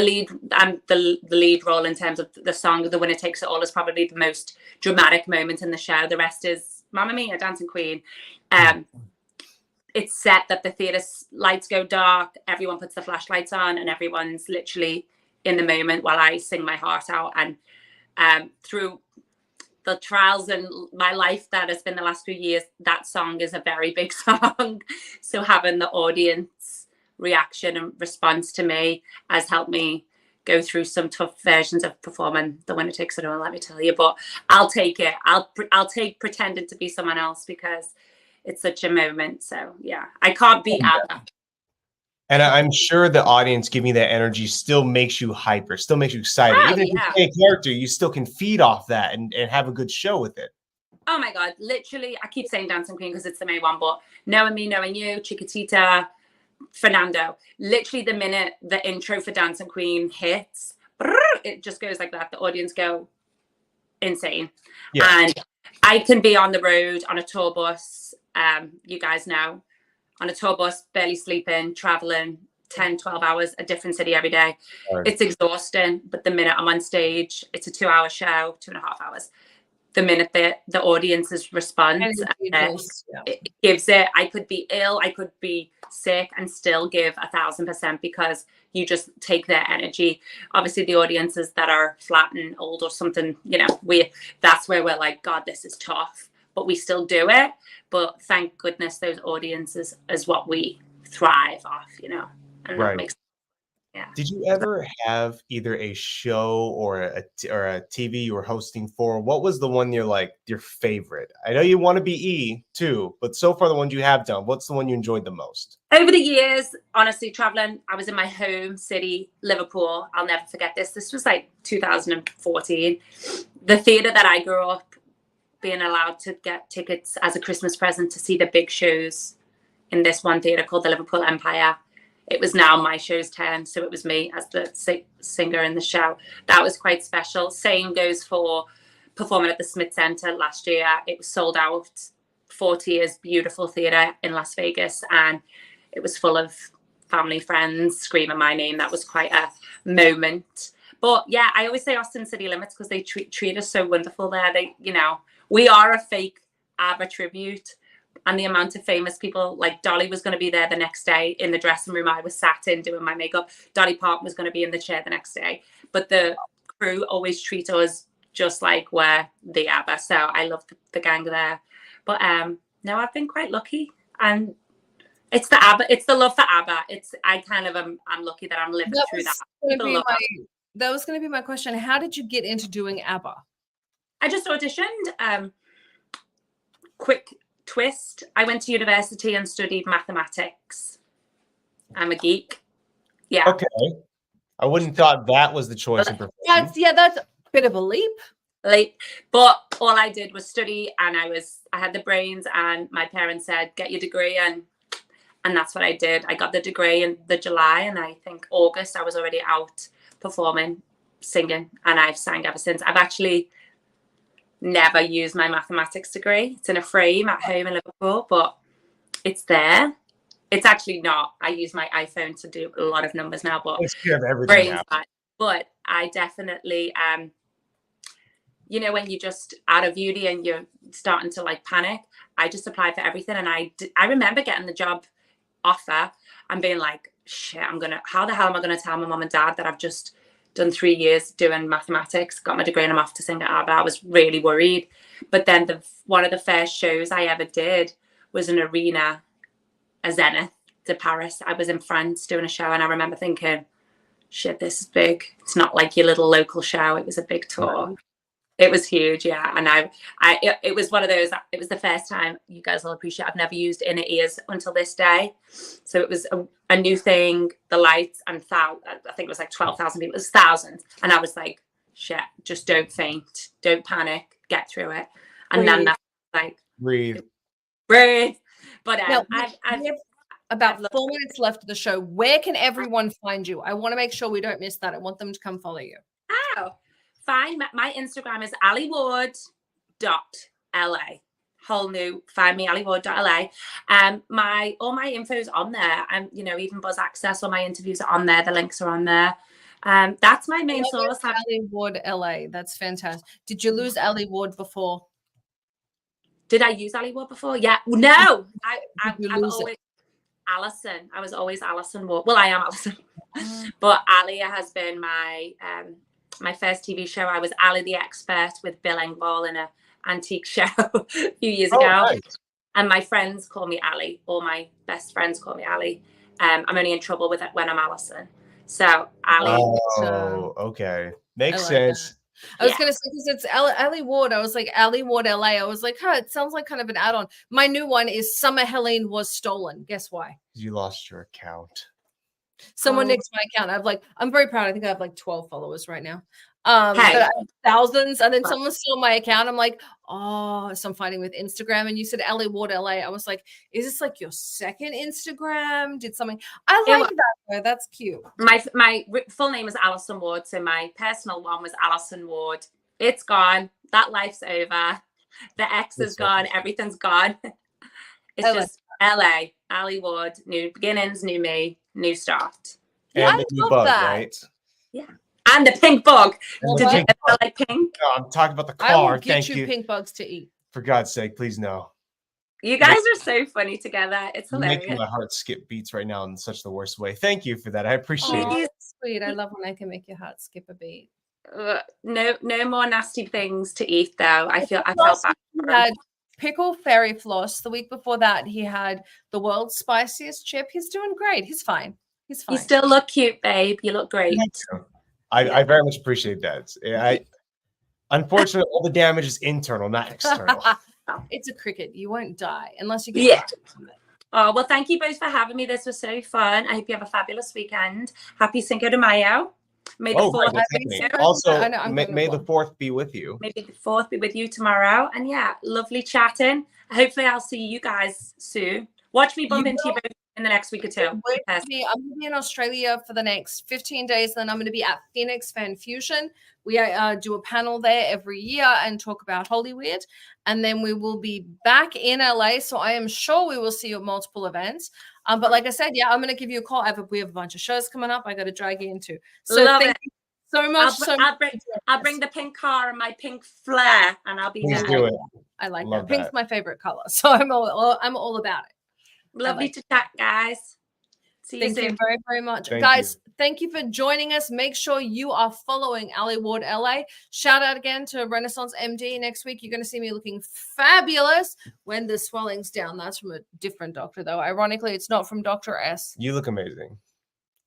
lead role in terms of the song, The Winner Takes It All, is probably the most dramatic moment in the show. The rest is Mamma Mia, Dancing Queen. It's set that the theatre lights go dark, everyone puts the flashlights on, and everyone's literally in the moment while I sing my heart out. And through the trials in my life that has been the last few years, that song is a very big song. So having the audience reaction and response to me has helped me go through some tough versions of performing The Winner Takes It All, let me tell you. But I'll take it. I'll take pretending to be someone else because it's such a moment. So yeah, I can't beat ABBA. And I'm sure the audience giving that energy still makes you hyper, still makes you excited. Even if you play a character, you still can feed off that and have a good show with it. Oh my God, literally, I keep saying Dancing Queen because it's the main one, but Knowing Me, Knowing You, Chiquitita, Fernando, literally the minute the intro for Dancing Queen hits, it just goes like that. The audience go insane. Yeah. And I can be on the road on a tour bus, you guys know, on a tour bus, barely sleeping, traveling 10, 12 hours, a different city every day. Right. It's exhausting, but the minute I'm on stage, it's a 2-hour show, 2.5 hours. The minute the audience's response, it gives it. I could be ill, I could be sick, and still give 1,000% because you just take their energy. Obviously, the audiences that are flat and old or something, you know, that's where we're like, God, this is tough, but we still do it. But thank goodness those audiences is what we thrive off, you know, and that Right. makes yeah. Did you ever have either a show or a TV you were hosting for? What was the one you're like your favorite? I know you want to be E too, but so far the ones you have done, what's the one you enjoyed the most? Over the years, honestly, traveling, I was in my home city, Liverpool. I'll never forget this. This was like 2014. The theatre that I grew up being allowed to get tickets as a Christmas present to see the big shows in this one theatre called the Liverpool Empire. It was now my show's turn, so it was me as the singer in the show. That was quite special. Same goes for performing at the Smith Centre last year. It was sold out, 40 years, beautiful theatre in Las Vegas, and it was full of family, friends screaming my name. That was quite a moment. But yeah, I always say Austin City Limits because they treat us so wonderful there. They, you know, we are a fake ABBA tribute. And the amount of famous people, like Dolly was going to be there the next day in the dressing room I was sat in doing my makeup. Dolly Parton was going to be in the chair the next day. But the crew always treat us just like we're the ABBA. So I love the gang there. But no, I've been quite lucky. And it's the ABBA, it's the love for ABBA. I'm lucky that I'm living through that. That was going to be my question. How did you get into doing ABBA? I just auditioned. Quick twist. I went to university and studied mathematics. I'm a geek. Yeah. Okay. I wouldn't thought that was the choice in profession. That's a bit of a leap. But all I did was study, and I had the brains, and my parents said, get your degree, and that's what I did. I got the degree in the July, and I think August I was already out performing, singing, and I've sang ever since. I've actually never used my mathematics degree. It's in a frame at home in Liverpool, but it's there. It's actually not. I use my iPhone to do a lot of numbers now, but but I definitely you know, when you're just out of uni and you're starting to like panic, I just applied for everything, and I remember getting the job offer and being like, shit, how the hell am I gonna tell my mom and dad that I've just done 3 years doing mathematics, got my degree, and I'm off to sing at ABBA. I was really worried. But then one of the first shows I ever did was an arena, a Zenith de Paris. I was in France doing a show, and I remember thinking, shit, this is big. It's not like your little local show. It was a big tour. Right. It was huge, yeah. And it was one of those, it was the first time, you guys will appreciate, I've never used inner ears until this day. So it was a new thing, the lights, and I think it was like 12,000 people, it was thousands. And I was like, shit, just don't faint, don't panic, get through it. And then that's like, breathe. But now, I've about 4 minutes left of the show. Where can everyone find you? I want to make sure we don't miss that. I want them to come follow you. Oh, fine. My Instagram is aliward.la. Whole new, find me, aliward.la. All my info is on there. And, you know, even Buzz Access, all my interviews are on there. The links are on there. That's my main source. Ali Ward LA. That's fantastic. Did you lose Ali Ward before? Did I use Ali Ward before? Yeah. No. I'm always Alison. I was always Alison Ward. Well, I am Alison. But Ali has been my first TV show. I was Ali the Expert with Bill Engvall in an antique show a few years ago. Nice. And my friends call me Ali. All my best friends call me Ali. I'm only in trouble with it when I'm Alison. So Ali. Oh, okay. Makes sense. That. I was going to say, because it's Ali Ward. I was like, Ali Ward LA. I was like, it sounds like kind of an add-on. My new one is Summer Helene Was Stolen. Guess why? You lost your account. Someone nixed my account. I'm very proud. I think I have like 12 followers right now. But I have thousands. And then someone stole my account. I'm like, so I'm fighting with Instagram. And you said Ali Ward LA. I was like, is this like your second Instagram? Did something? I like that. That's cute. My full name is Alison Ward. So my personal one was Alison Ward. It's gone. That life's over. The ex is gone. Everything's gone. It's just LA, Ali Ward, new beginnings, new me, new start. And the new bug, right? Yeah. And the pink bug. Did you like pink? No, I'm talking about the car. I will get you pink bugs to eat. For God's sake, please no. You guys are so funny together. It's hilarious. Making my heart skip beats right now in such the worst way. Thank you for that. I appreciate it. Sweet. I love when I can make your heart skip a beat. No more nasty things to eat, though. I felt bad. pickle fairy floss. The week before that, he had the world's spiciest chip. He's doing great. He's fine. He's fine. You still look cute, babe. You look great. I very much appreciate that. Unfortunately, all the damage is internal, not external. It's a cricket. You won't die unless you get from it. Oh, well, thank you both for having me. This was so fun. I hope you have a fabulous weekend. Happy Cinco de Mayo. May the 4th also, may the 4th be with you. Maybe the 4th be with you tomorrow. And yeah, lovely chatting. Hopefully I'll see you guys soon. Watch me bump into you both in the next week or two. I'm going to be in Australia for the next 15 days. Then I'm going to be at Phoenix Fan Fusion. We do a panel there every year and talk about Hollywood. And then we will be back in LA. So I am sure we will see you at multiple events. But like I said, yeah, I'm going to give you a call. We have a bunch of shows coming up. I got to drag you into. So thank you so much. I'll bring the pink car and my pink flair, and I'll be Please there. do it. I like that. Pink's my favorite color, so I'm all about it. Lovely to chat, guys. See you soon. Thank you very, very much. Guys, thank you for joining us. Make sure you are following Ali Ward LA. Shout out again to Renaissance MD. Next week, you're going to see me looking fabulous when the swelling's down. That's from a different doctor, though. Ironically, it's not from Dr. S. You look amazing.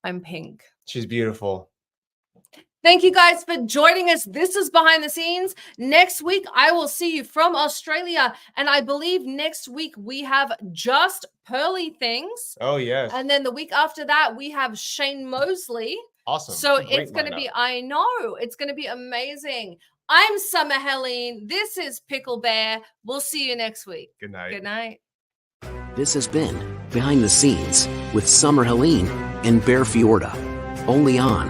I'm pink. She's beautiful. Thank you guys for joining us. This is Behind the Scenes. Next week, I will see you from Australia. And I believe next week we have Just Pearly Things. Oh, yes. And then the week after that, we have Shane Mosley. Awesome. So it's going to be, I know, it's going to be amazing. I'm Summer Helene. This is Pickle Bear. We'll see you next week. Good night. Good night. This has been Behind the Scenes with Summer Helene and Bear Fiorda. Only on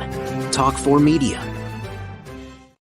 Talk 4 Media.